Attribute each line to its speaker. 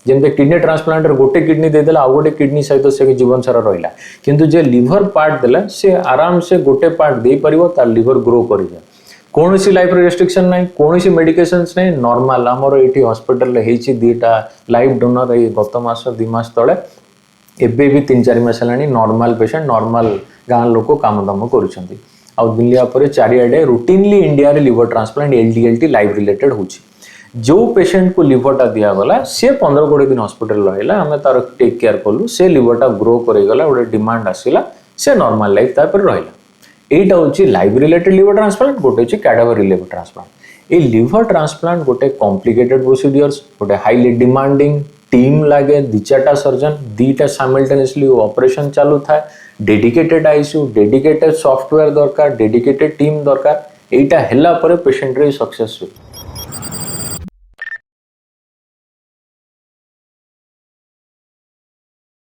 Speaker 1: जमते kidney transplant गोटे kidney देदेला आ गोटे किडनी सहित से जीवन सारा रहा किंतु जे लिवर पार्ट देला से आराम से गोटे पार्ट दे पारिबो तार लिवर ग्रो कर कौन सी लाइफ रेस्ट्रिक्शन ना कौन सी मेडिकेशन नहीं नॉर्मल आमर ये हॉस्पिटल दीटा लाइफ डोनर ये गत मास 2 मास तले एबे भी 3-4 मास है नॉर्मल पेशेंट नॉर्मल गाँ लोक काम दाम कर दुनिया पर चारिआडे रूटीनली इंडिया रे लिवर ट्रांसप्लांट एलडीएलटी लाइफ रिलेटेड होची जो पेशेंट को लिवरटा दिगला सी 15-20 दिन हॉस्पिटल रहा आम तार टेक केयर कलु से लिवरटा ग्रो करगला गोटे डिमांड आसला से नॉर्मल लाइफ तापर रहा एटा हूँ लाइफ रिलेटेड लिवर ट्रांसप्लांट गोटे हूँ कैडावर लिवर ट्रांसप्लांट ये लिवर ट्रांसप्लांट गोटे कॉम्प्लिकेटेड प्रोसीडियर्स गोटे हाईली डिमांडिंग टीम लगे 2-4टा सर्जन 2टा साइमल्टेनियसली ऑपरेशन चालू था डेडिकेटेड आईसीयू डेडिकेटेड सॉफ्टवेयर दरकार डेडिकेटेड टीम दरकार एटा हला परे पेशेंट रे सक्सेस हुए।